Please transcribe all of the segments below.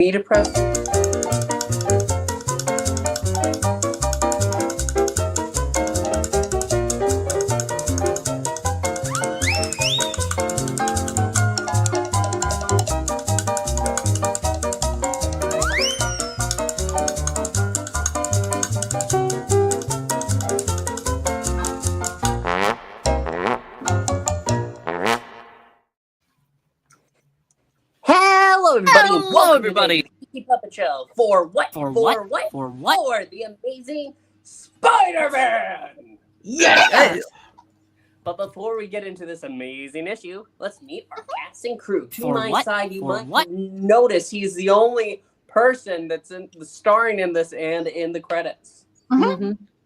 Me to press. Hello, everybody, and welcome everybody. to the Geeky Puppet Show. For what? For what? For the amazing Spider-Man! Yes! But before we get into this amazing issue, let's meet our cast and crew. To For my what? side, you For might what? notice he's the only person that's starring in this and in the credits.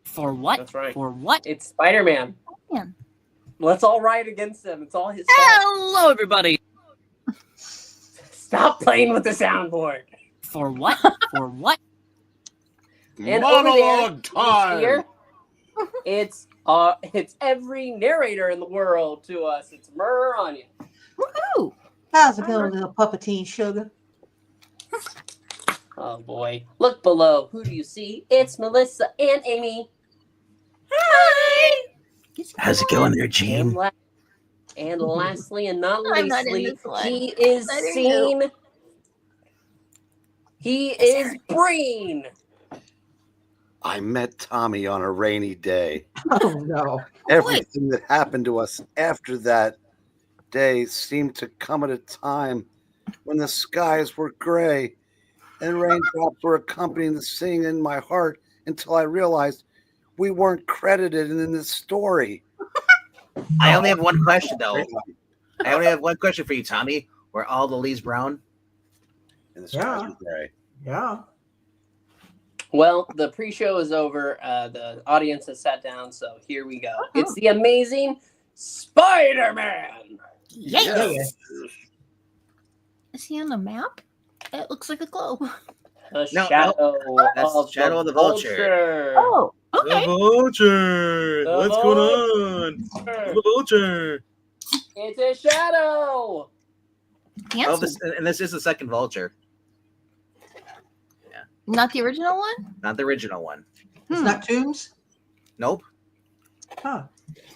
For what? That's right. For what? It's Spider-Man. Yeah. Let's all ride against him. It's all his fault. Hello, everybody. Stop playing with the soundboard. For what? For what? And Monologue over there, time. it's every narrator in the world to us. It's Murr Onion. Woohoo! How's it going, little puppetine sugar? Oh boy. Look below. Who do you see? It's Melissa and Amy. Hi! How's it going there, And, Gene? and lastly and not I'm not in leastly, this one. he is I didn't seen. He is Breen. I met Tommy on a rainy day. Oh no. Everything that happened to us after that day seemed to come at a time when the skies were gray and raindrops were accompanying the singing in my heart until I realized we weren't credited in this story. I only have one question, though. I only have one question for you, Tommy. Were all the leaves brown? And the skies were gray. Yeah. Well, the pre-show is over. The audience has sat down, so here we go. It's the amazing Spider-Man. Yes. Is he on the map? It looks like a globe. The No, shadow that's of Shadow of the Vulture. Oh, okay. Vulture. The What's going on? The Vulture. It's a shadow. Oh, Handsome. this is the second Vulture, Not the original one? not the original one. It's not Tombs? Nope. Huh.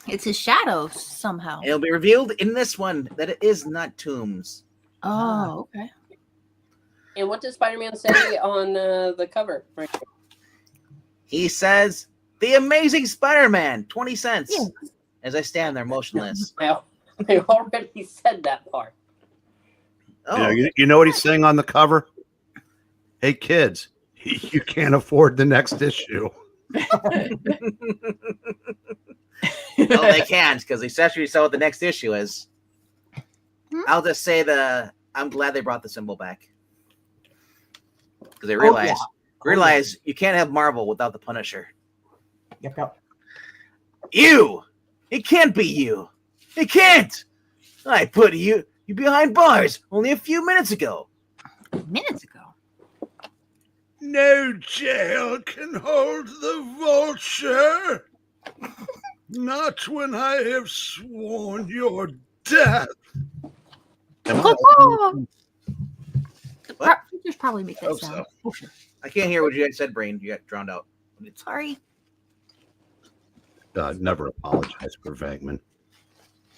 It's his shadow somehow. It'll be revealed in this one that it is not Tombs. Oh, okay. And what does Spider-Man say on the cover? Right here? He says, "The Amazing Spider-Man, 20 cents." Yeah. As I stand there motionless. I already said that part. Oh, You know what he's saying on the cover? Hey, kids, you can't afford the next issue. no, they can't, because they actually saw what the next issue is. I'll just say I'm glad they brought the symbol back. Because they realize you can't have Marvel without the Punisher. Yep. You! It can't be you! It can't! I put you behind bars only a few minutes ago. Minutes ago. No jail can hold the vulture. Not when I have sworn your death. Oh, What? Features probably make that Hope sound. I can't hear what you guys said, Brain. You got drowned out. Sorry. Never apologize for Venkman.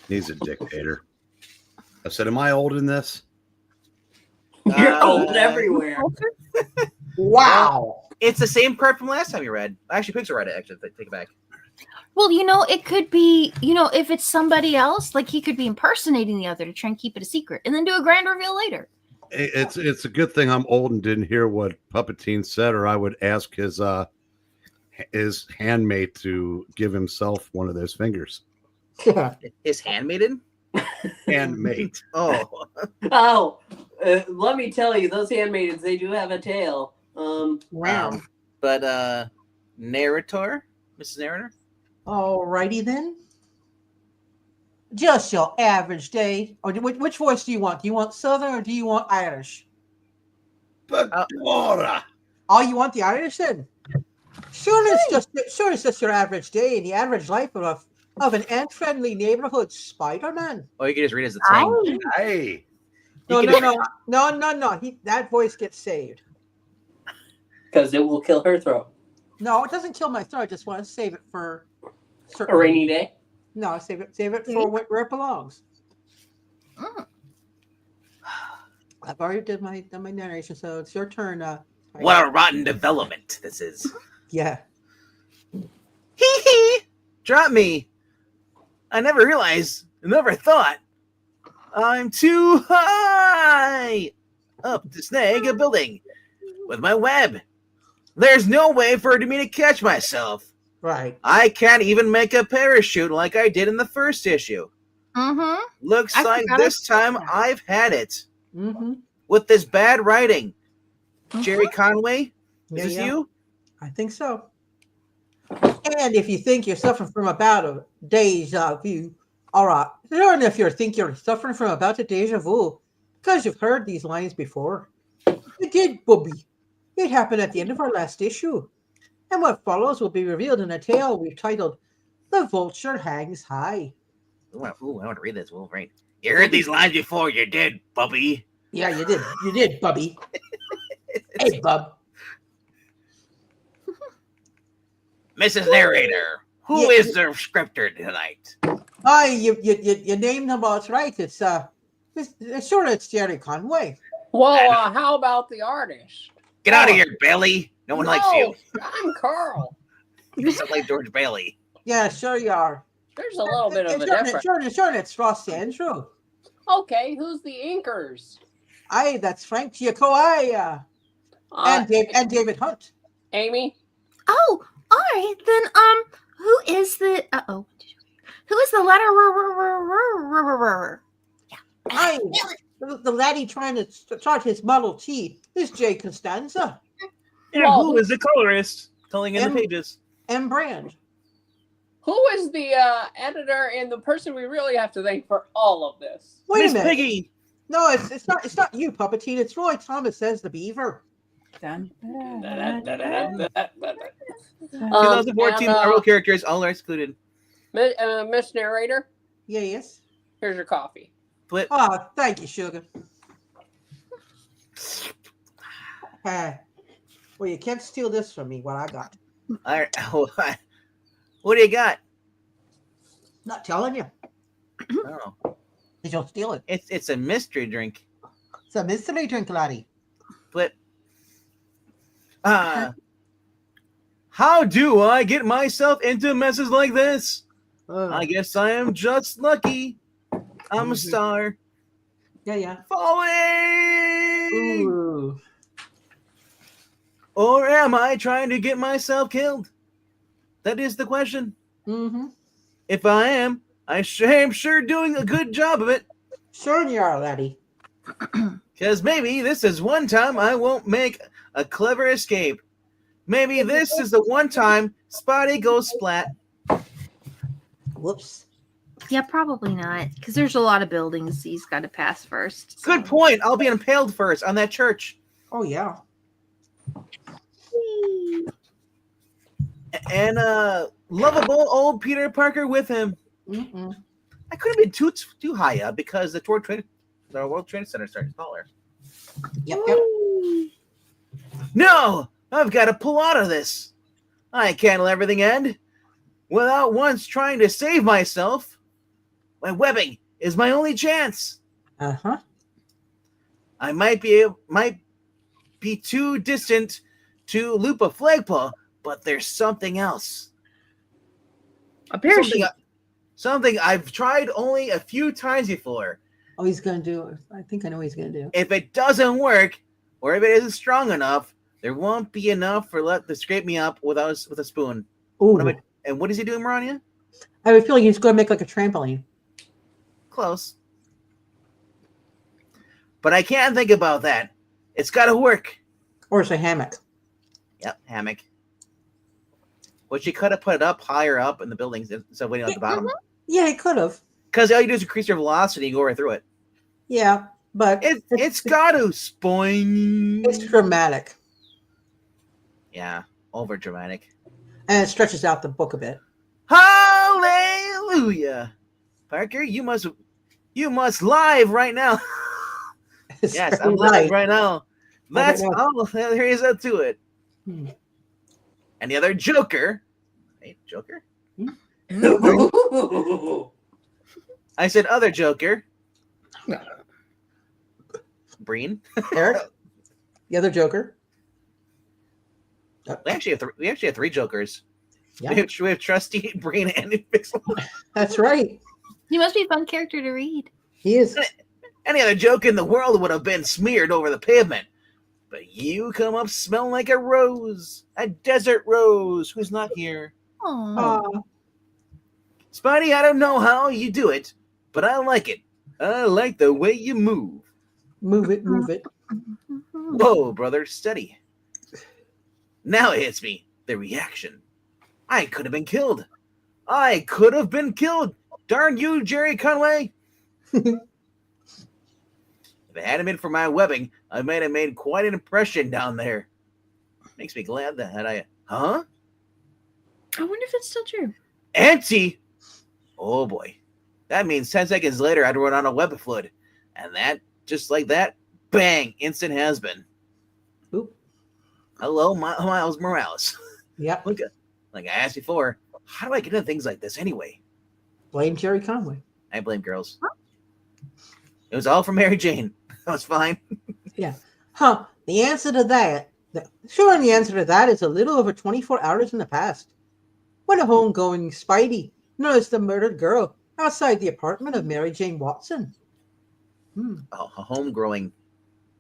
He's a dictator. I said, am I old in this? You're old everywhere. Wow. It's the same part from last time you read. Actually, Pixar read it, actually. Take it back. Well, it could be, if it's somebody else, like he could be impersonating the other to try and keep it a secret and then do a grand reveal later. It's a good thing I'm old and didn't hear what Puppetine said, or I would ask his handmaid to give himself one of those fingers. His handmaiden? Handmaid. Oh. Oh, let me tell you, those handmaidens, they do have a tail. Wow. But narrator? Mrs. Narrator? Alrighty then. Just your average day. Or which voice do you want? Do you want Southern or do you want Irish? But Dora. Oh, you want the Irish then? Sure, it's just your average day in the average life of an ant-friendly neighborhood Spider-Man. Oh, you can just read it as a thing. Hey. No, You no, can- no. That voice gets saved. Because it will kill her throat. No, it doesn't kill my throat. I just want to save it for A rainy day. No, save it for where it belongs. Mm. I've already done my narration, so it's your turn. What a rotten development this is. Yeah. Hee hee! Drop me. I never thought. I'm too high up to snag a building with my web. There's no way for me to catch myself. Right. I can't even make a parachute like I did in the first issue. Mm-hmm. Looks I like forgot this about time that. I've had it. Mm-hmm. With this bad writing. Gerry Conway, is this you? I think so. And if you think you're suffering from a bout of deja vu, all right. And if you think you're suffering from a bout of deja vu, because you've heard these lines before. It did, Bubby. It happened at the end of our last issue. And what follows will be revealed in a tale we've titled The Vulture Hangs High. Ooh, I want to read this, Wolverine. You heard these lines before, you did, Bubby. Yeah, you did. You did, Bubby. Hey, Bub. Mrs. Narrator, who Yeah. is the scripter tonight? Oh, you named him all. It's right. It's sure it's Gerry Conway. Well, how about the artist? Get out of here, Bailey. No one likes you. I'm Carl. You sound like George Bailey. Yeah, sure you are. There's a little bit of a Sure, difference. Sure, it's Ross Andru. Okay, who's the inkers? Aye, that's Frank Giacoia and David Hunt. Amy? Oh, all right. Then, who is the? Who is the letter? Aye, the laddie trying to start his Model T is Jay Costanza. And Well, who is the colorist calling in M- the pages? M. Brand. Who is the editor and the person we really have to thank for all of this? Wait Miss a minute. Piggy. No, it's not you, Puppetine. It's Roy Thomas as the Beaver. Dun, 2014 Marvel characters, all are excluded. Miss Narrator, Yes. here's your coffee. Flip. Oh, thank you, Sugar. Well, you can't steal this from me. What I got? All right. What do you got? Not telling you. Oh, Cause you'll steal it. it's a mystery drink. It's a mystery drink, laddie. Flip. How do I get myself into messes like this? I guess I am just lucky. I'm a star. Yeah. Falling! Ooh. Or am I trying to get myself killed? That is the question. Mm-hmm. If I am, I am sure doing a good job of it. Sure you are, laddie. Because maybe this is one time I won't make a clever escape. Maybe this is the one time Spidey goes splat. Whoops. Yeah, probably not, because there's a lot of buildings he's got to pass first. Good point. I'll be impaled first on that church. Oh yeah. And lovable old Peter Parker with him. Mm-mm. I could have been too high up because the World Trade Center started taller. Yep. No, I've got to pull out of this. I can't let everything end without once trying to save myself. My webbing is my only chance. Uh-huh. I might be too distant to loop a flagpole, but there's something else. A parachute. Something I've tried only a few times before. Oh, he's gonna do it. I think I know what he's gonna do. If it doesn't work, or if it isn't strong enough, there won't be enough to scrape me up with a spoon. Ooh. And what is he doing, Marania? I have a feeling he's gonna make like a trampoline. Close. But I can't think about that. It's got to work. Or it's a hammock. Yep, hammock. Well, she could have put it up higher up in the buildings instead of waiting at the bottom. Yeah, he could have. Because all you do is increase your velocity and go right through it. Yeah, but It's got to spoing. it's dramatic. Yeah, over dramatic. And it stretches out the book a bit. Hallelujah. Parker, you must live right now. Yes, I'm live right now. That's all there is to it. And the other Joker. Hey, Joker? I said other Joker. Breen. Eric, the other Joker. We actually have three Jokers. Yeah. We have Trusty, Breen, and Pixel. That's right. He must be a fun character to read. He is. Any other joke in the world would have been smeared over the pavement. But you come up smelling like a rose. A desert rose who's not here. Aww. Spidey, I don't know how you do it, but I like it. I like the way you move. Move it, move it. Whoa, brother, steady. Now it hits me. The reaction. I could have been killed. I could have been killed. Darn you, Gerry Conway. If it hadn't been for my webbing, I might have made quite an impression down there. Makes me glad that I... Huh? I wonder if it's still true. Auntie? Oh, boy. That means 10 seconds later, I'd run on a web flood. And that, just like that, bang, instant has-been. Oop. Hello, Miles Morales. Yep. Look, like I asked before, how do I get into things like this anyway? Blame Gerry Conway. I blame girls. It was all for Mary Jane. That was fine. Yeah. Huh. The answer to that, the answer to that is a little over 24 hours in the past. When a homegoing Spidey noticed the murdered girl outside the apartment of Mary Jane Watson. Oh, a home-growing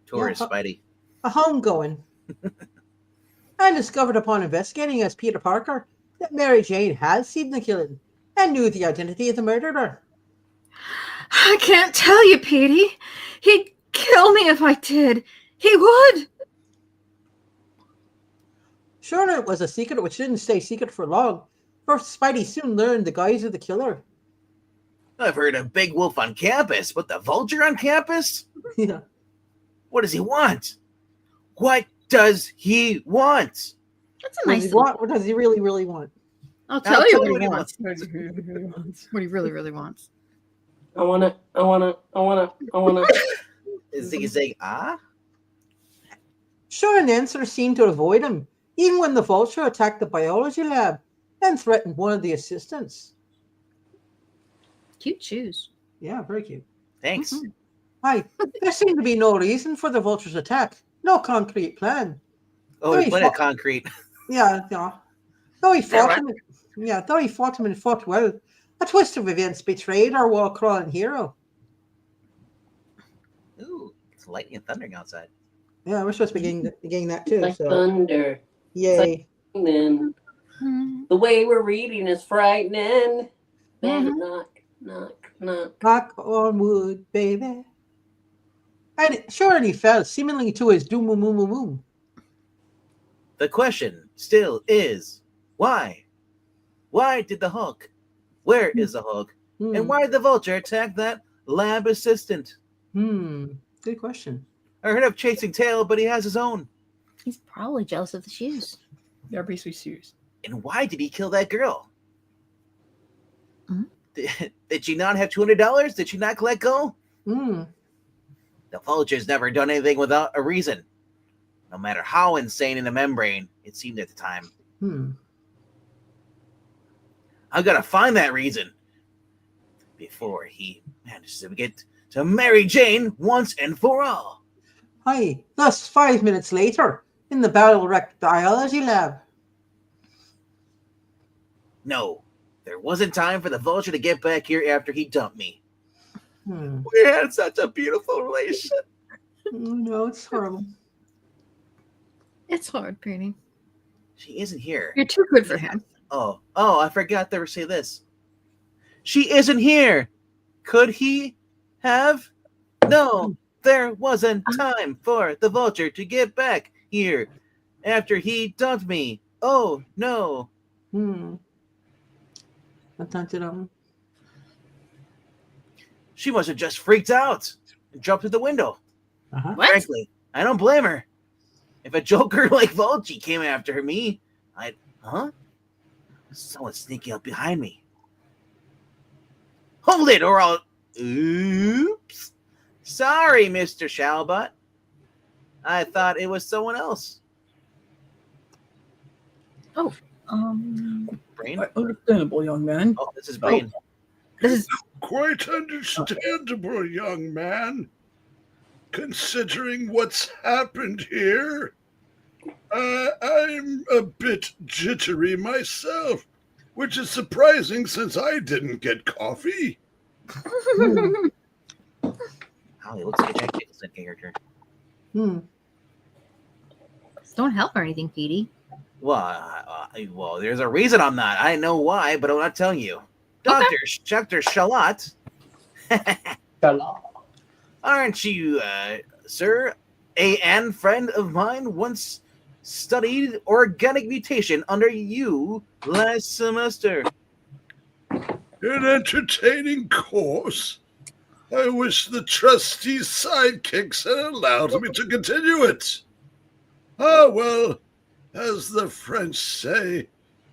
tourist, Spidey. A homegoing. I discovered upon investigating as Peter Parker that Mary Jane had seen the killing and knew the identity of the murderer. I can't tell you, Petey. He'd kill me if I did. He would. Sure, it was a secret which didn't stay secret for long, for Spidey soon learned the guise of the killer. I've heard of Big Wolf on campus, but the Vulture on campus? Yeah. What does he want? What does he want? That's a nice. What does he really, really want? I'll tell you what he wants. What he really, really wants. I wanna. Is he saying, ah? Sure, an answer seemed to avoid him, even when the Vulture attacked the biology lab and threatened one of the assistants. Cute shoes. Yeah, very cute. Thanks. Hi. There seemed to be no reason for the Vulture's attack. No concrete plan. Oh, we put it concrete. Yeah, yeah. Though he fought him, though he fought him and fought well, a twist of events betrayed our wall-crawling hero. Ooh, it's lightning and thundering outside. Yeah, we're supposed to be getting that too. Like so. thunder. Yay. Lightning. The way we're reading is frightening. Baby, knock, knock, knock. Knock on wood, baby. And sure, he fell, seemingly to his doom, boom, boom, boom, boom. The question still is, why? Why did the Hulk? Where is the Hulk? And why did the Vulture attack that lab assistant? Good question. I heard of chasing tail, but he has his own. He's probably jealous of the shoes. They're basically shoes. And why did he kill that girl? Did she not have $200? Did she not collect gold? The Vulture's never done anything without a reason. No matter how insane in the membrane it seemed at the time. I've got to find that reason before he manages to get to Mary Jane once and for all. Hi. Thus, 5 minutes later, in the battle-wrecked biology lab. No, there wasn't time for the Vulture to get back here after he dumped me. We had such a beautiful relationship. No, it's horrible. It's hard, Penny. She isn't here. You're too good for him. Oh, I forgot to say this. She isn't here. Could he have? No, there wasn't time for the Vulture to get back here after he dumped me. Oh, no. She must have just freaked out and jumped through the window. What? Frankly, I don't blame her. If a Joker like Vulture came after me, I'd... Huh? Someone's sneaking up behind me. Hold it, or I'll... Oops. Sorry, Mr. Shalbot. I thought it was someone else. Brain? Understandable, young man. Oh, this is Brain. This is Quite understandable, young man. Considering what's happened here, I'm a bit jittery myself, which is surprising since I didn't get coffee. Oh, he looks like a Jack Nicholson character. Don't help or anything, Petey. Well, there's a reason I'm not. I know why, but I'm not telling you. Dr. Shalot. Aren't you, sir, an friend of mine once studied organic mutation under you last semester? An entertaining course. I wish the trustee's sidekicks had allowed me to continue it. Ah, well, as the French say,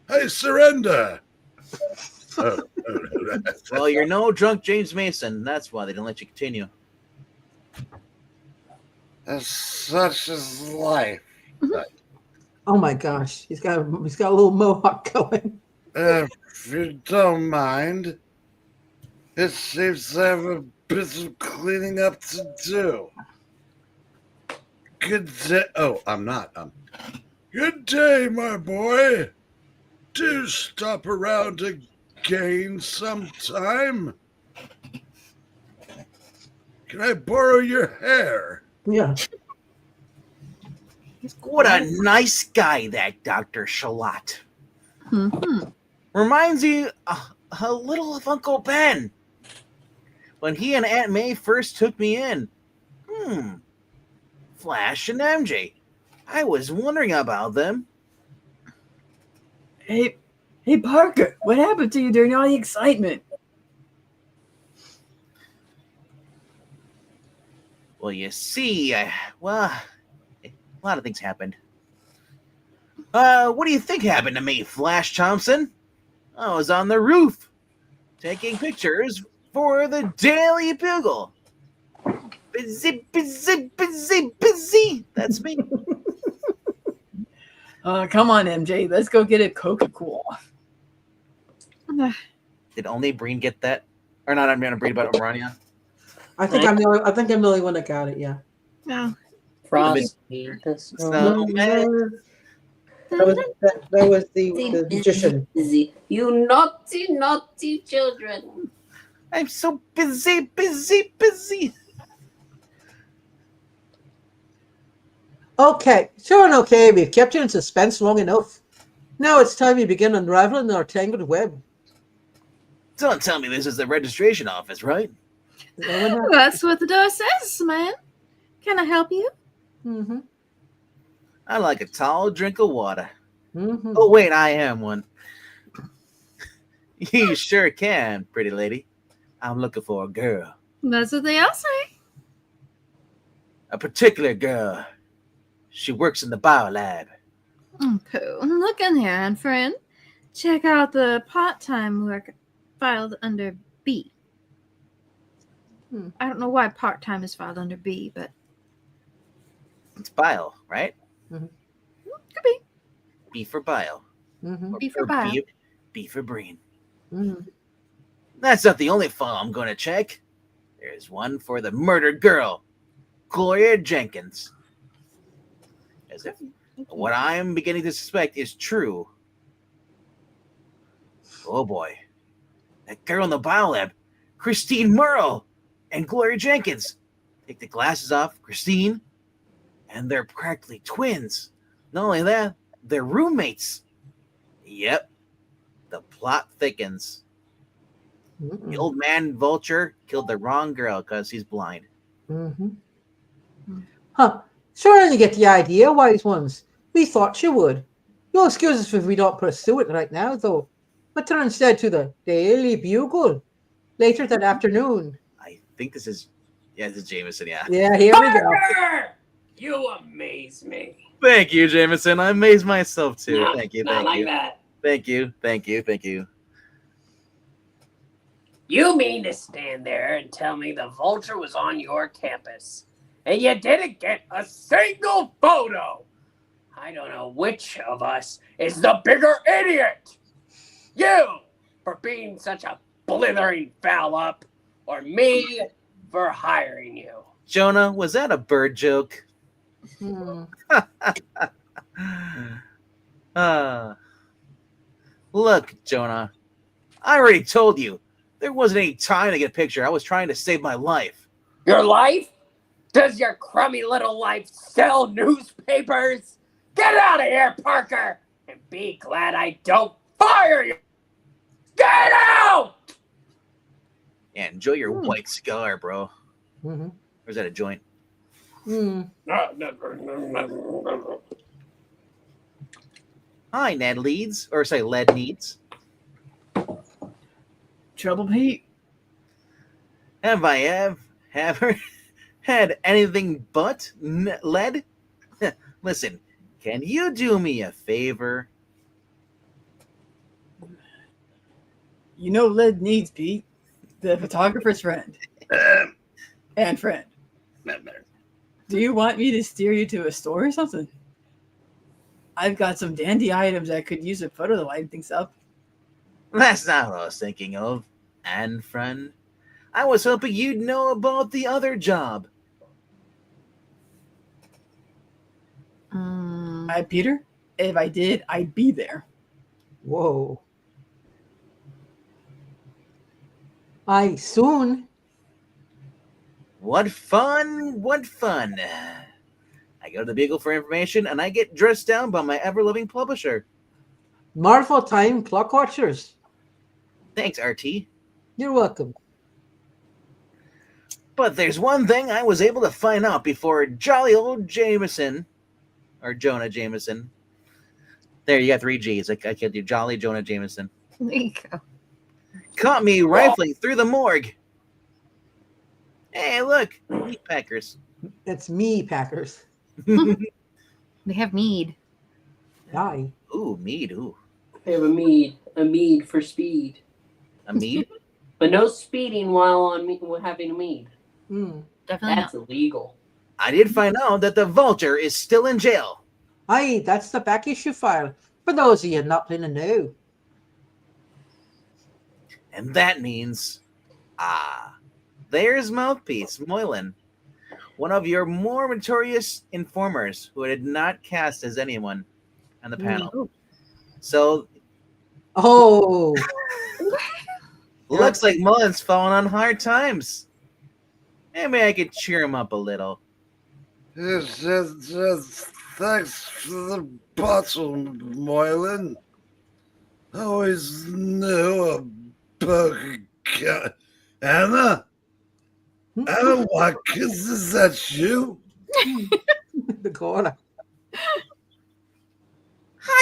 I surrender. Well, you're no drunk James Mason. That's why they didn't let you continue. Such is life. Oh my gosh, he's got a little mohawk going. If you don't mind, it seems I have a bit of cleaning up to do. Good day. Oh, I'm not. Good day, my boy. Do stop around again sometime. Can I borrow your hair? Yeah. What a nice guy, that Dr. Shalot. Mm-hmm. Reminds you a little of Uncle Ben. When he and Aunt May first took me in. Flash and MJ. I was wondering about them. Hey, Parker, what happened to you during all the excitement? Well, you see, a lot of things happened. What do you think happened to me, Flash Thompson? I was on the roof, taking pictures for the Daily Bugle. Busy. That's me. Come on, MJ, let's go get a Coca-Cola. Did only Breen get that? Or not, I'm going to Breen, but Arania. I think I'm the only one that got it. Yeah. No. Frosty the Snowman. That was the magician. Busy. You naughty children. I'm so busy. Okay, sure and okay. We've kept you in suspense long enough. Now it's time we begin unraveling our tangled web. Don't tell me this is the registration office, right? That's what the door says, man. Can I help you? Mm-hmm. I like a tall drink of water. Mm-hmm. Oh, wait, I am one. You sure can, pretty lady. I'm looking for a girl. That's what they all say. A particular girl. She works in the biolab. Okay, look in here, friend. Check out the part-time work filed under B. I don't know why part-time is filed under B, but It's bio, right? could be. B for bio. Mm-hmm. B for Or bio. B for Breen. Mm-hmm. That's not the only file I'm going to check. There's one for the murdered girl, Gloria Jenkins. As if what I'm beginning to suspect is true. Oh boy. That girl in the biolab, Christine Murrow and Gloria Jenkins. Take the glasses off, Christine, and they're practically twins. Not only that, they're roommates. Yep. The plot thickens. Mm-hmm. The old man Vulture killed the wrong girl because he's blind. Mm-hmm. Huh. Sure, you get the idea, wise ones. We thought you would. You'll excuse us if we don't pursue it right now, though. But turn instead to the Daily Bugle later that afternoon. I think this is Jameson, yeah. Yeah, here we go. Parker! You amaze me. Thank you, Jameson. I amaze myself too. No, Thank you, not thank like you. that. Thank you. You mean to stand there and tell me the Vulture was on your campus and you didn't get a single photo? I don't know which of us is the bigger idiot. You for being such a blithering foul up, or me for hiring you. Jonah, was that a bird joke? Hmm. Look, Jonah, I already told you there wasn't any time to get a picture. I was trying to save my life. Your life? Does your crummy little life sell newspapers? Get out of here, Parker, and be glad I don't fire you. Get out! Yeah, enjoy your white cigar, bro. Mm-hmm. Or is that a joint? Mm. Hi, Ned Leeds. Or say, Led Needs. Trouble, Pete? Have I ever had anything but lead? Listen, can you do me a favor? You know Led needs, Pete. The photographer's friend. And friend. Do you want me to steer you to a store or something? I've got some dandy items that could use a photo to lighten things up. That's not what I was thinking of, and friend. I was hoping you'd know about the other job. Peter, if I did, I'd be there. Whoa. I soon. What fun, what fun. I go to the Beagle for information, and I get dressed down by my ever-loving publisher. Marvel Time Clock Watchers. Thanks, RT. You're welcome. But there's one thing I was able to find out before jolly old Jameson, or Jonah Jameson. There, you got 3 G's. I can't do Jolly Jonah Jameson. There you go. Caught me rifling through the morgue. Hey, look, meat packers. It's me, Packers. They have mead. Hi. Ooh, mead. Ooh, I have a mead for speed. a mead. But no speeding while having a mead. Mm. Definitely That's illegal. I did find out that the Vulture is still in jail. Hi, that's the back issue file. For those of you not in the know. And that means, there's Mouthpiece, Moylan, one of your more notorious informers who did not cast as anyone on the panel. So, Oh. looks like Mullen's fallen on hard times. Maybe I could cheer him up a little. Just thanks for the bottle, Moylan. Always knew a Anna? Anna Watkins, is that you? The corner.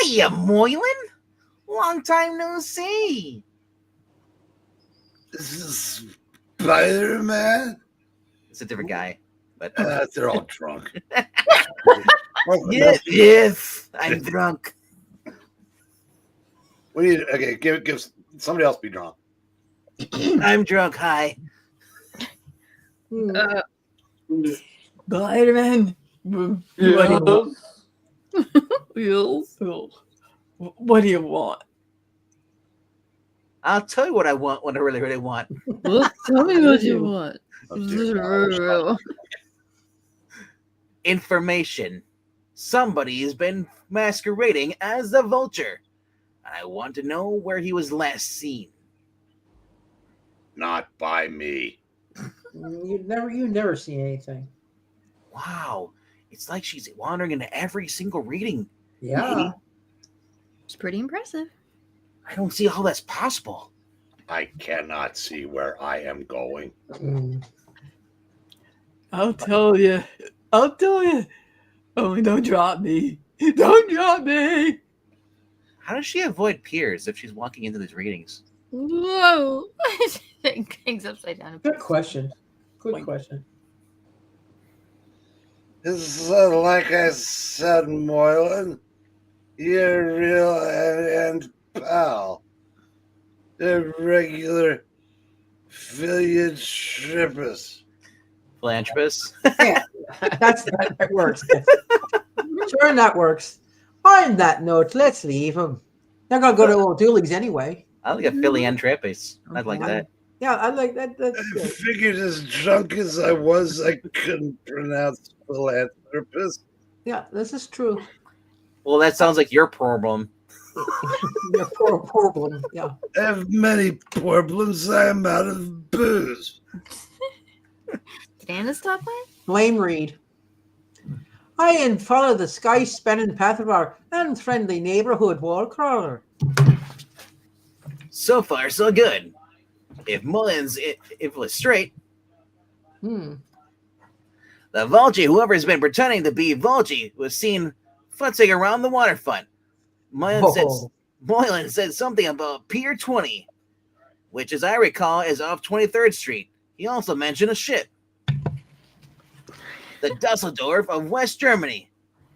Hiya, Moylan. Long time no see. This is Spider-Man? It's a different guy, but They're all drunk. yes, I'm drunk. We need okay. Give somebody else be drunk. I'm drunk. Hi. Spider-Man. What do you want? I'll tell you what I want when I really, really want. Well, tell me what you want. Information. Somebody has been masquerading as the Vulture. And I want to know where he was last seen. Not by me. You never see anything. Wow. It's like she's wandering into every single reading. Yeah. It's pretty impressive. I don't see how that's possible. I cannot see where I am going. Mm. I'll tell you. Only don't drop me. Don't drop me. How does she avoid peers if she's walking into these readings? Whoa. Things upside down. Good question. Good question. It's like I said, Moylan. You're real and pal. A regular Philanthropist. Philanthropist. Yeah, that works. Sure, that works. On that note, let's leave him. They're gonna go to old Dooley's anyway. I like a philanthropist. I'd like that. Yeah, I like that. That's I good. figured as drunk as I was, I couldn't pronounce philanthropist. Yeah, this is true. Well, that sounds like your problem. Your poor problem. Yeah. I have many problems. I am out of booze. Did Anna stop playing? Blame Reed. I and follow the sky-spanning path of our unfriendly neighborhood wall crawler. So far, so good. If Mullins if was straight, Hmm. the Vulture, whoever has been pretending to be Vulture, was seen futzing around the waterfront. Moylan said something about Pier 20, which, as I recall, is off 23rd Street. He also mentioned a ship. The Dusseldorf of West Germany.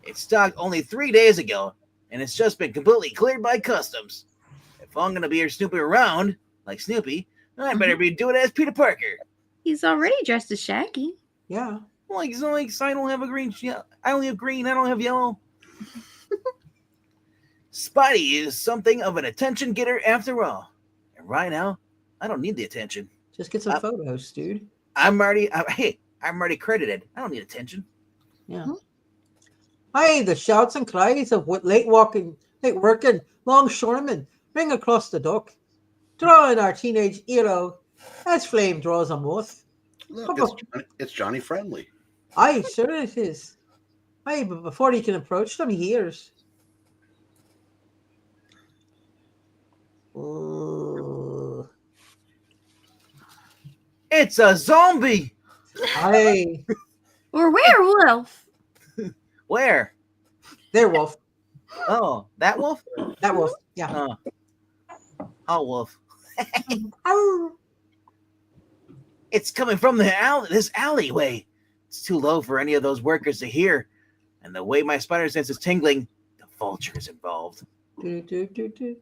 It's docked only 3 days ago, and it's just been completely cleared by customs. If I'm going to be snooping around, like Snoopy, I better be doing it as Peter Parker. He's already dressed as Shaggy. Yeah. Like, I don't have a green. I only have green. I don't have yellow. Spidey is something of an attention getter after all. And right now, I don't need the attention. Just get some photos, dude. I'm already credited. I don't need attention. Yeah. Aye, the shouts and cries of what late working longshoremen ring across the dock, drawing our teenage hero as flame draws a moth. Look, it's Johnny Friendly. Aye, sure it is. Aye, but before he can approach them, he hears. Ooh. It's a zombie. Aye, Or werewolf. Where? there, wolf. Oh, that wolf? That wolf. Yeah. Oh, wolf. Ow. It's coming from this alleyway. It's too low for any of those workers to hear. And the way my spider sense is tingling, the Vulture is involved. Do, do, do, do.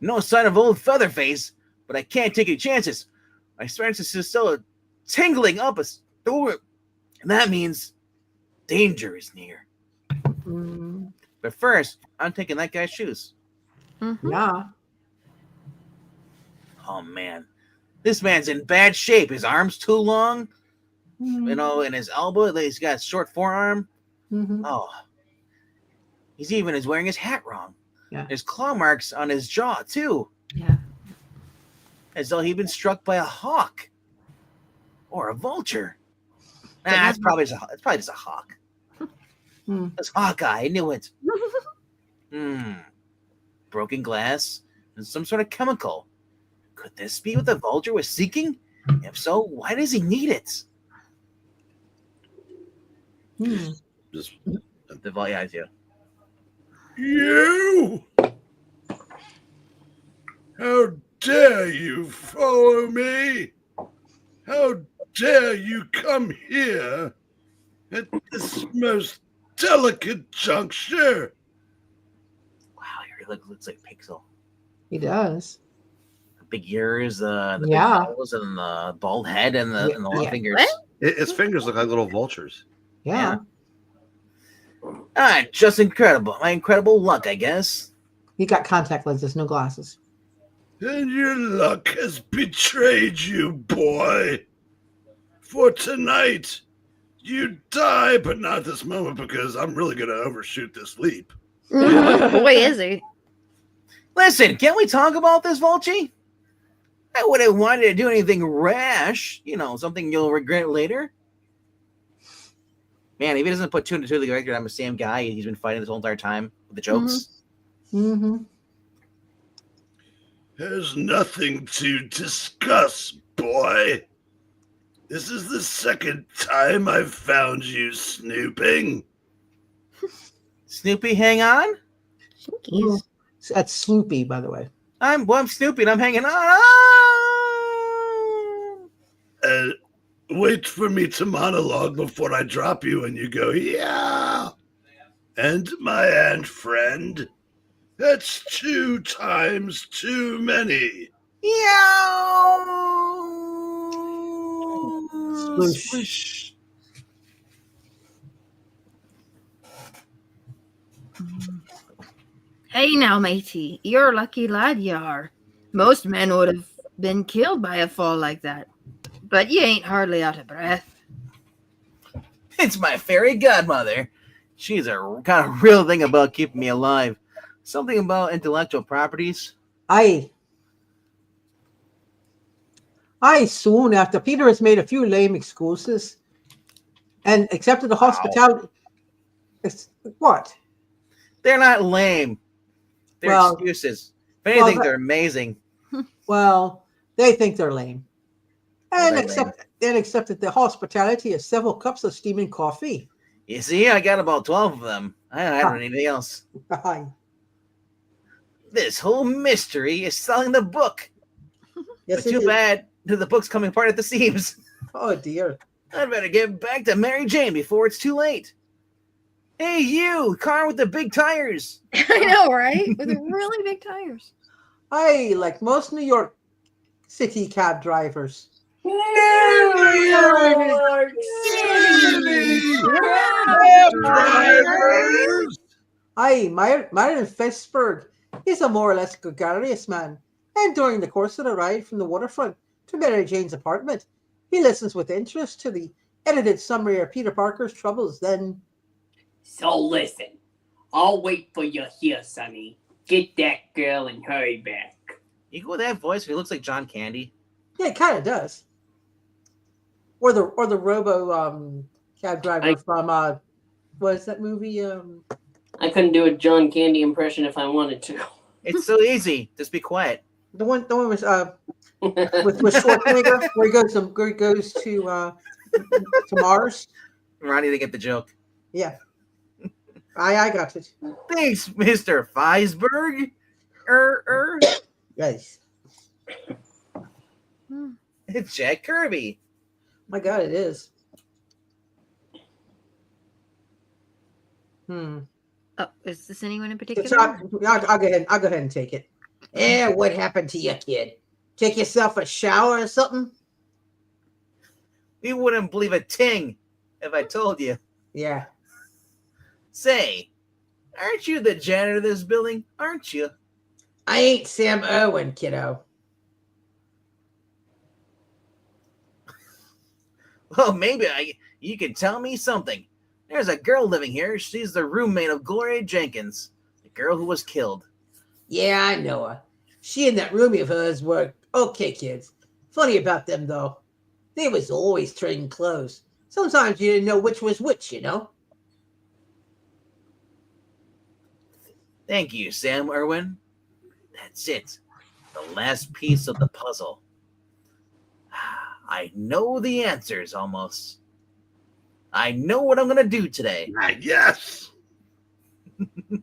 No sign of old Featherface, but I can't take any chances. My spider sense is still tingling up a storm. And that means danger is near. Mm, But first, I'm taking that guy's shoes. yeah. Oh, man. This man's in bad shape. His arm's too long. Mm-hmm. You know, and his elbow, he's got a short forearm. Mm-hmm. Oh. He's even wearing his hat wrong. Yeah. There's claw marks on his jaw, too. Yeah. As though he'd been struck by a hawk. Or a vulture. Nah, it's probably just a hawk. Hmm. That's Hawkeye. I knew it. Broken glass and some sort of chemical. Could this be what the Vulture was seeking? If so, why does he need it? Hmm. Just The Vulture, I do. you. How dare you follow me? How dare you come here at this most delicate juncture? Wow, he really looks like Pixel. He does. The big ears, the Yeah. big nose, and the bald head, and the long Yeah. fingers. What? His fingers look like little vultures. Yeah. Just incredible. My incredible luck, I guess. He got contact lenses, no glasses. And your luck has betrayed you, boy. For tonight, you die, but not this moment because I'm really going to overshoot this leap. Boy, is he. Listen, can't we talk about this, Vulture? I wouldn't want you to do anything rash. You know, something you'll regret later. Man, if he doesn't put two and two together, I'm the same guy. He's been fighting this whole entire time with the jokes. Mm-hmm. There's nothing to discuss, boy. This is the second time I've found you snooping. Snoopy, hang on. Shinkies. That's Sloopy, by the way. I'm Snoopy and I'm hanging on. Ah! Wait for me to monologue before I drop you and you go, yeah. And my friend, that's 2 times too many. Sploosh. Hey now, matey, you're a lucky lad, you are. Most men would have been killed by a fall like that. But you ain't hardly out of breath. It's my fairy godmother. She's got a real thing about keeping me alive. Something about intellectual properties. I soon after Peter has made a few lame excuses and accepted the hospitality. What? They're not lame. They're Well- excuses. If anything, well, they're amazing. Well, they think they're lame. Well, And they're accepted the hospitality of several cups of steaming coffee. You see, I got about 12 of them. I don't need anything else. Aye. This whole mystery is selling the book. Yes, But it too is. bad the book's coming apart at the seams. Oh dear. I'd better get back to Mary Jane before it's too late. Hey, you, car with the big tires. I know, right? With the really big tires. I like most New York City cab drivers. Myron Fesberg is a more or less gregarious man, and during the course of the ride from the waterfront to Mary Jane's apartment, he listens with interest to the edited summary of Peter Parker's troubles. Then, So listen, I'll wait for you here, Sonny. Get that girl and hurry back. You go with that voice, he looks like John Candy. yeah, it kind of does. Or the Robo cab driver from what is that movie? I couldn't do a John Candy impression if I wanted to. It's so easy. Just be quiet. The one was with Schwarzenegger, where he goes to Mars. Ronnie didn't get the joke. Yeah, I got it. Thanks, Mr. Feisberg. Yes. It's Jack Kirby. My God, it is. Oh, is this anyone in So particular? I'll go ahead and take it. Yeah, what happened to you, kid? Take yourself a shower or something? You wouldn't believe a ting if I told you. Yeah. Say, aren't you the janitor of this building? Aren't you? I ain't Sam Irwin, kiddo. Well, maybe you can tell me something. There's a girl living here. She's the roommate of Gloria Jenkins, the girl who was killed. Yeah, I know her. She and that roomie of hers were okay kids. Funny about them, though. They was always trading clothes. Sometimes you didn't know which was which, you know? Thank you, Sam Irwin. That's it. The last piece of the puzzle. I know the answers almost. I know what I'm going to do today. Yes.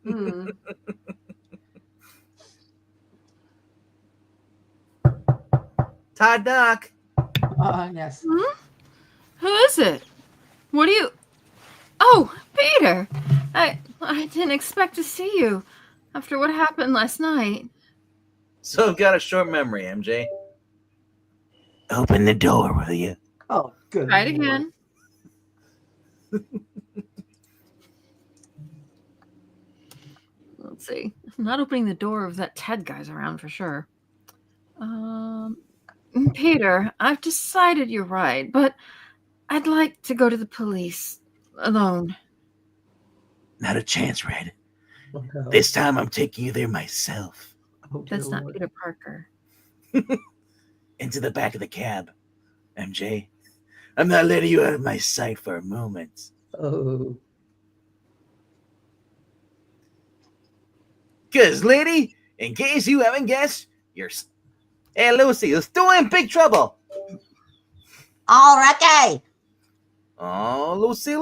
Hmm. Todd Doc. Yes. Who is it? What do you... Oh, Peter! I didn't expect to see you after what happened last night. So I've got a short memory, MJ. Open the door, will you? Oh, good. Try it Lord. again. Let's see. I'm not opening the door if that Ted guy's around for sure. Peter, I've decided you're right, but I'd like to go to the police alone. Not a chance, Red. Oh, no. This time I'm taking you there myself. Oh, dear That's not Lord. Peter Parker. Into the back of the cab. MJ, I'm not letting you out of my sight for a moment. Oh. Because, lady, in case you haven't guessed, Hey, Lucy, you're still in big trouble. All right, Oh, Lucy.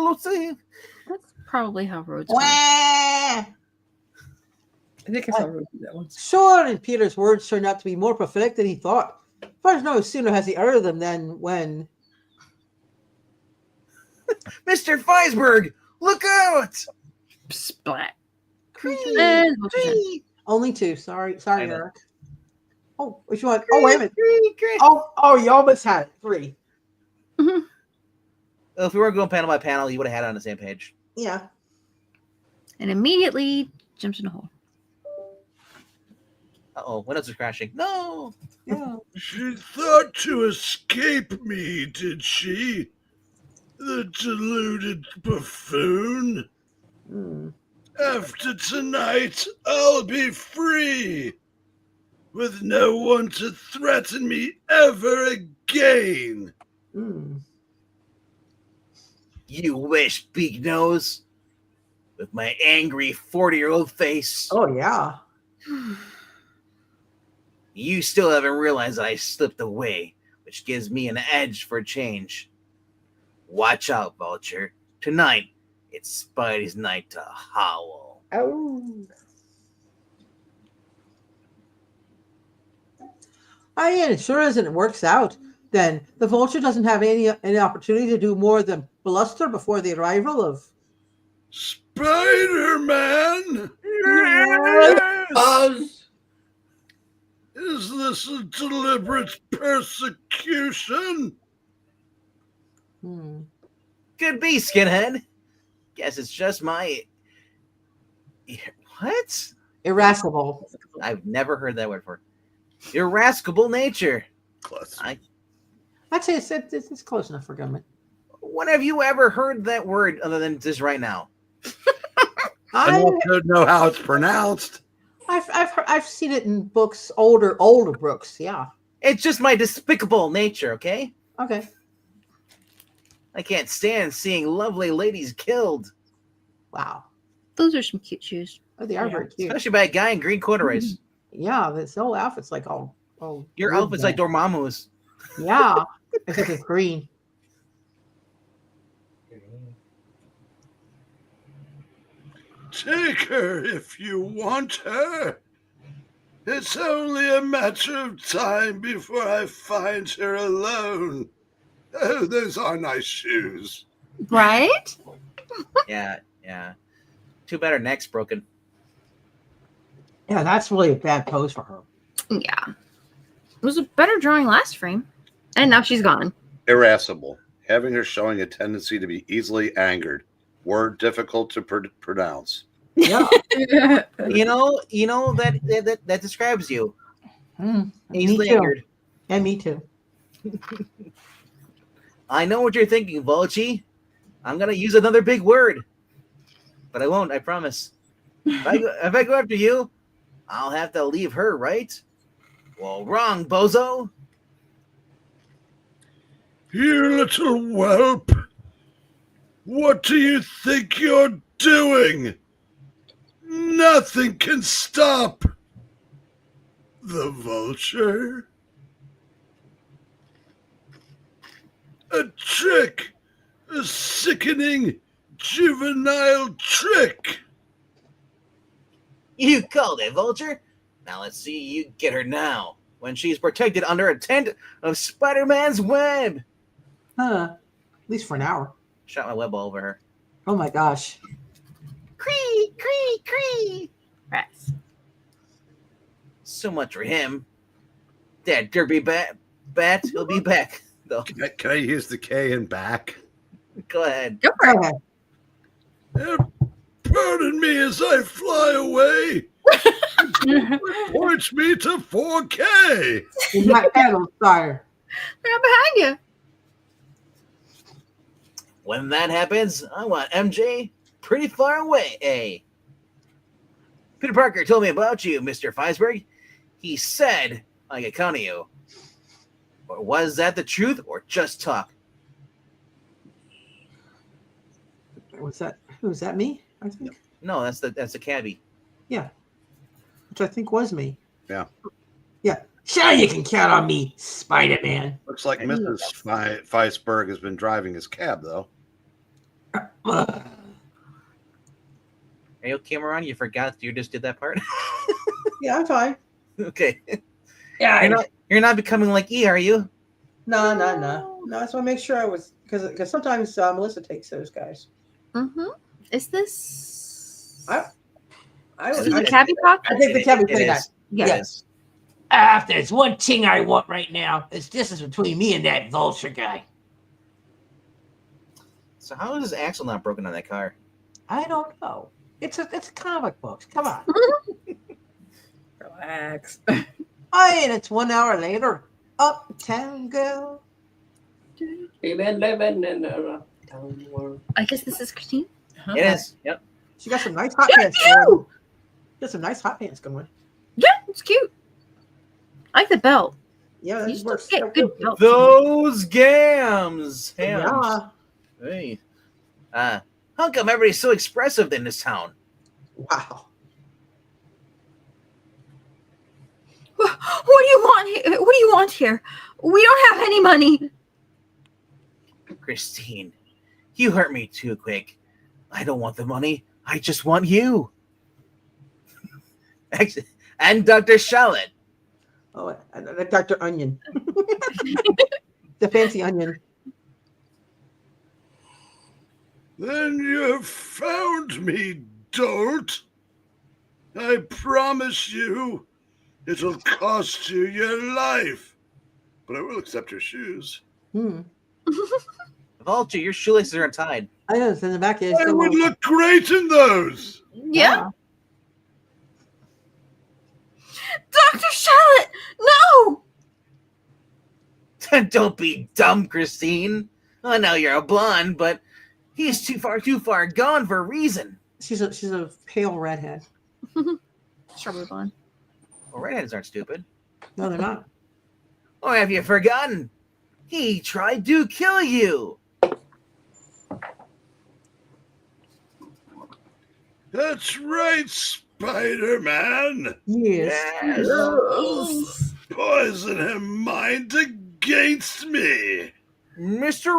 That's probably how roads work. Wah! I think I saw Ruby that one. Sure, and Peter's words turned out to be more prophetic than he thought. For no sooner has he uttered them than when... Mr. Feisberg, look out! Splat. And Vulture's in. Only two. Sorry, I know. Eric. Oh, which one? Oh, wait a minute. Great. Oh, you almost had it. 3. Well, if we were going panel by panel, you would have had it on the same page. Yeah. And immediately jumps in a hole. Uh-oh, Windows is crashing. No! Yeah. She thought to escape me, did she? The deluded buffoon. After tonight, I'll be free, with no one to threaten me ever again. You wish, Beak Nose. With my angry 40-year-old face. Oh, yeah. You still haven't realized I slipped away, which gives me an edge for change. Watch out, Vulture. Tonight, it's Spidey's night to howl. Oh. Yeah, sure as it works out, then the Vulture doesn't have any opportunity to do more than bluster before the arrival of Spider-Man? Buzz! Is this a deliberate persecution? Could be, skinhead. Guess it's just my... What? irascible. I've never heard that word before. Irascible nature. Close. I'd say it's close enough for government. When have you ever heard that word other than just right now? I don't know how it's pronounced. I've seen it in books, older books. Yeah. It's just my despicable nature, okay? Okay. I can't stand seeing lovely ladies killed. Wow. Those are some cute shoes. Oh, they are very cute. Especially by a guy in green corduroys. Yeah, this whole outfit's like all. Your outfit's like Dormammu's. Yeah, except it's green. Take her if you want her. It's only a matter of time before I find her alone. Oh, those are nice shoes. Right? Yeah. Too bad her neck's broken. Yeah, that's really a bad pose for her. Yeah. It was a better drawing last frame. And now she's gone. Irascible, having her showing a tendency to be easily angered. Word difficult to pronounce. Yeah. You know that describes you. Easily too. angered. Yeah, me too. I know what you're thinking, Vulture. I'm gonna use another big word, but I won't. I promise. If I go after you, I'll have to leave her, right? Well, wrong, bozo. You little whelp. What do you think you're doing? Nothing can stop the Vulture. A trick! A sickening, juvenile trick! You called it, Vulture. Now let's see you get her now, when she's protected under a tent of Spider-Man's web. At least for an hour. Shot my web all over her. Oh my gosh. Cree, cree, cree. Rats. So much for him. That derby bat, he'll be back, though. Can I use the K in back? Go ahead. Go for it. Okay. Pardon me as I fly away. Points me to 4K. In my panel, sire. They're behind you. When that happens, I want MJ pretty far away, eh? Peter Parker told me about you, Mr. Feisberg. He said I could count on you. Or was that the truth or just talk? Was that me? I think. No, that's the cabbie. Yeah. Which I think was me. Yeah. Yeah. Sure, you can count on me, Spider-Man. Looks like Mrs. Feisberg has been driving his cab, though. Are you okay, Moran? You forgot you just did that part? Yeah, I'm fine. Okay. Yeah, You're not becoming like E, are you? No. No, I just want to make sure I was because sometimes Melissa takes those guys. Mm-hmm. Is this? I Is this a cabbie pocket? I think the cabbie It played that. is. Yeah. Yes. If there's one thing I want right now, it's distance between me and that Vulture guy. So how is his axle not broken on that car? I don't know. It's a comic books. Come on. Relax. Oh, and it's 1 hour later. Uptown girl. We've been living in a town world. I guess this is Christine. Huh? It is. Yep. She got some nice hot pants going. Got some nice hot pants going. Yeah, it's cute. I like the belt. Yeah, You that still works. get good belts. Those gams. Hams. Yeah. Hey. How come everybody's so expressive in this town? Wow. What do you want here? What do you want here? We don't have any money. Christine, you hurt me too quick. I don't want the money. I just want you. And Dr. Charlotte. Oh, Dr. Onion. The fancy onion. Then you found me, dolt. I promise you, it'll cost you your life. But I will accept your shoes. Vulture, your shoelaces are untied. I know it's in the back. I would look great in those. Yeah. Dr. Charlotte, no! Don't be dumb, Christine. I know you're a blonde, but he's too far gone for a reason. She's a pale redhead. Strawberry blonde. Well, redheads aren't stupid. No, they're not. Or have you forgotten? He tried to kill you. That's right, Spider-Man. Yes. Poison him mind against me. Mr.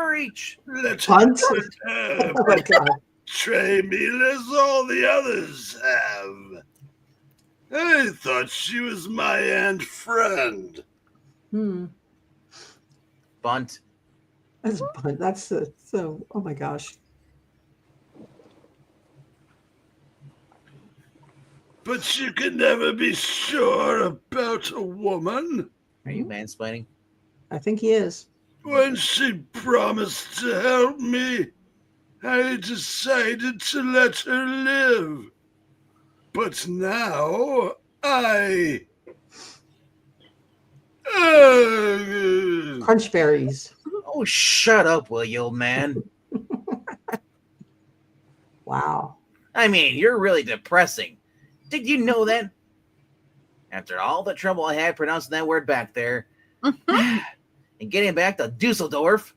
Reach. Let Hunt? him Oh my God. betray me as all the others have. I thought she was my aunt friend. Bunt. That's fun. That's so. Oh my gosh. But you can never be sure about a woman. Are you mansplaining? I think he is. When she promised to help me, I decided to let her live. But now Crunch berries. Oh, shut up, will you, old man? Wow. I mean, you're really depressing. Did you know that? After all the trouble I had pronouncing that word back there, and getting back to Dusseldorf,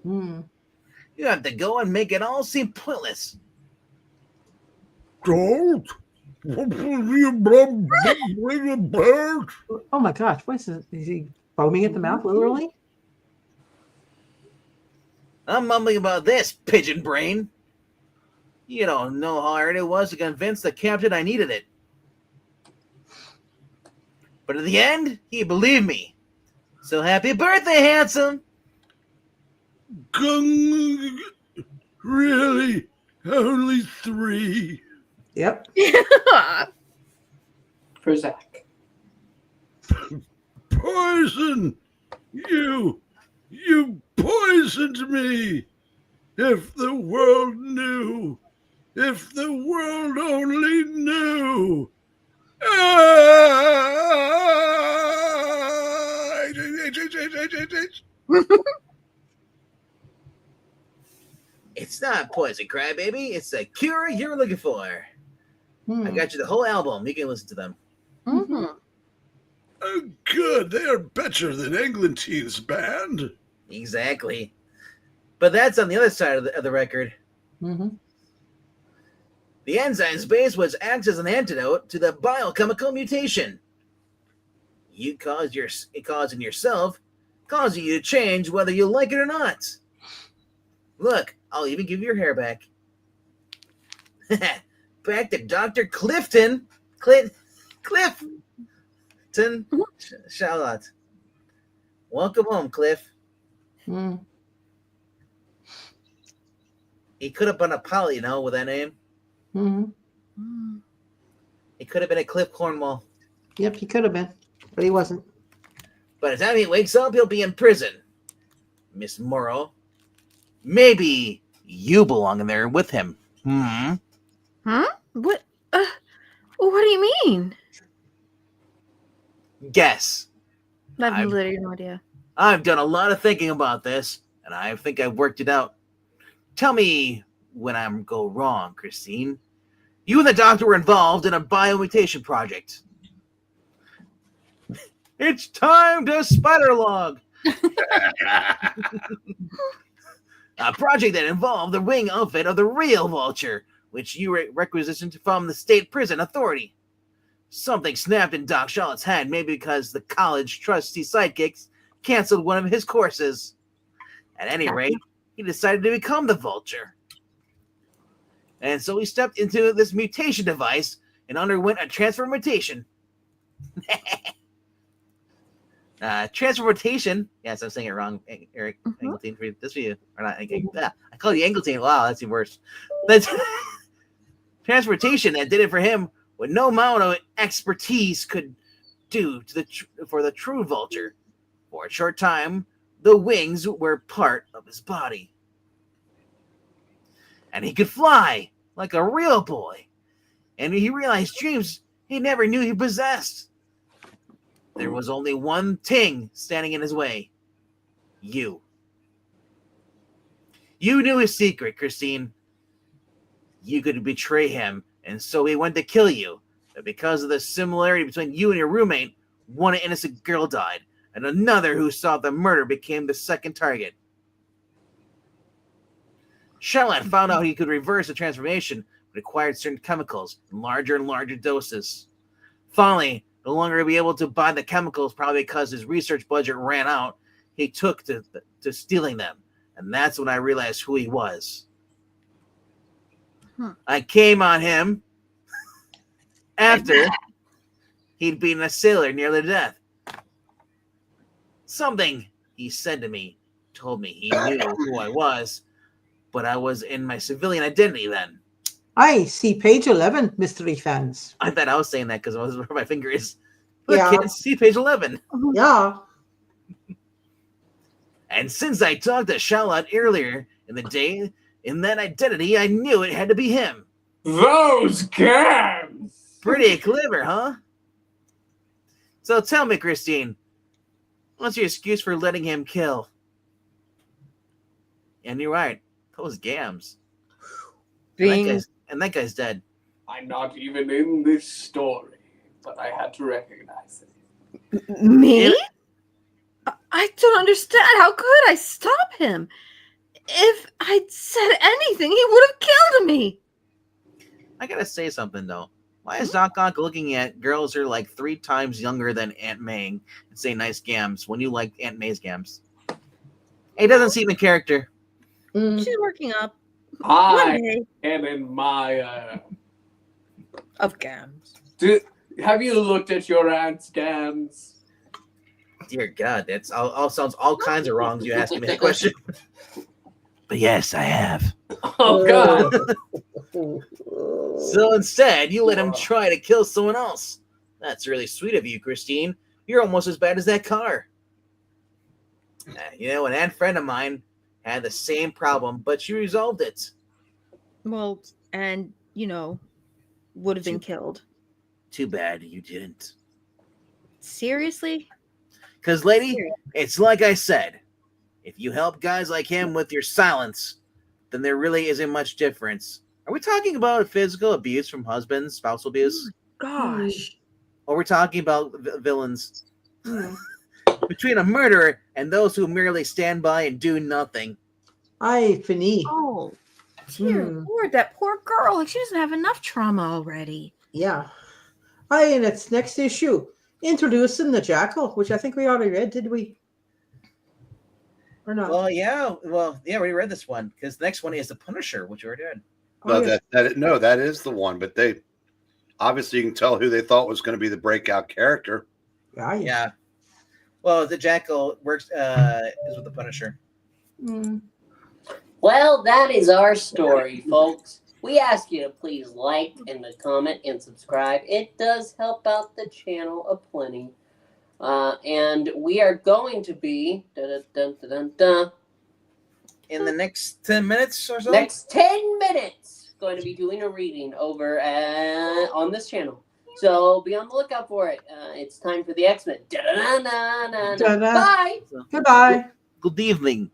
you have to go and make it all seem pointless. don't. Oh my gosh. What is this? Is he foaming at the mouth, literally? I'm mumbling about this, pigeon brain. You don't know how hard it was to convince the captain I needed it. But in the end, he believed me. So happy birthday, handsome! Really? Only 3? Yep. For Zach. Poison! You poisoned me! If the world knew! If the world only knew! It's not poison, crybaby. It's the cure you're looking for. I got you the whole album. You can listen to them. Oh, good. They are better than Eglantine's band. Exactly. But that's on the other side of the record. The enzyme base was acts as an antidote to the biochemical mutation. It caused in yourself, causing you to change whether you like it or not. Look, I'll even give you your hair back. Back to Dr. Clifton. Clifton. Charlotte. Welcome home, Cliff. He could have been a Polly, with that name. He could have been a Cliff Cornwall. Yep, he could have been, but he wasn't. By the time he wakes up, he'll be in prison. Miss Morrow, maybe you belong in there with him. Huh? What? What do you mean? Guess. I have literally no idea. I've done a lot of thinking about this, and I think I've worked it out. Tell me when I'm go wrong, Christine. You and the doctor were involved in a biomutation project. It's time to spider log. A project that involved the wing outfit of the real Vulture, which you requisitioned from the state prison authority. Something snapped in Doc Charlotte's head, maybe because the college trustee sidekicks canceled one of his courses. At any rate, he decided to become the Vulture. And so he stepped into this mutation device and underwent a transformation. Transformation. Yes, I'm saying it wrong, Eric. Angleton, for this for you. Or not. I call you Angleton. Wow, that's even worse. That's transportation that did it for him what no amount of expertise could do for the true Vulture. For a short time, the wings were part of his body. And he could fly like a real boy. And he realized dreams he never knew he possessed. There was only one thing standing in his way. You. You knew his secret, Christine. You could betray him, and so he went to kill you. But because of the similarity between you and your roommate, one innocent girl died, and another who saw the murder became the second target. Charlotte found out he could reverse the transformation, but acquired certain chemicals in larger and larger doses. Finally, no longer be able to buy the chemicals, probably because his research budget ran out, he took to stealing them. And that's when I realized who he was. I came on him after he'd been a sailor nearly to death. Something he said to me told me he knew who I was, but I was in my civilian identity then. I see page 11, mystery fans. I thought I was saying that because it was where my finger is. Look, Yeah. kids, see page 11. Yeah. And since I talked to Charlotte earlier in the day, in that identity, I knew it had to be him. Those cams! Pretty clever, huh? So tell me, Christine, what's your excuse for letting him kill? And you're right, those gams. And that guy's dead. I'm not even in this story, but I had to recognize it. Me? I don't understand. How could I stop him? If I'd said anything, he would have killed me. I gotta say something, though. Why is Doc Ock looking at girls who are like 3 times younger than Aunt May and say nice gams when you like Aunt May's gams? It doesn't seem in character. She's working up. I am in my Of gams. have you looked at your aunt's gams? Dear God, that's all sounds all kinds of wrongs. You asking me that question, but yes, I have. Oh God! So instead, you let him try to kill someone else. That's really sweet of you, Christine. You're almost as bad as that car. You know, an aunt friend of mine had the same problem, but she resolved it. Well, and, would have been killed. Too bad you didn't. Seriously? Because, lady, it's like I said. If you help guys like him with your silence, then there really isn't much difference. Are we talking about physical abuse from husbands, spousal abuse? Gosh. Or we're talking about villains? Between a murderer and those who merely stand by and do nothing. Aye, Finny. Oh, dear Lord, that poor girl. Like, she doesn't have enough trauma already. Yeah. Aye, and it's next issue. Introducing the Jackal, which I think we already read, did we? Or not? Well, yeah. We read this one because the next one is the Punisher, which we already did. That is the one. But they obviously, you can tell who they thought was going to be the breakout character. Yeah. Well, the Jackal works is with the Punisher. Well, that is our story, folks. we ask you to please like and comment and subscribe. It does help out the channel a plenty. And we are going to be In the next 10 minutes or so? next 10 minutes going to be doing a reading over on this channel. So be on the lookout for it. It's time for the X-Men. Ta-da. Bye. Goodbye. Good evening.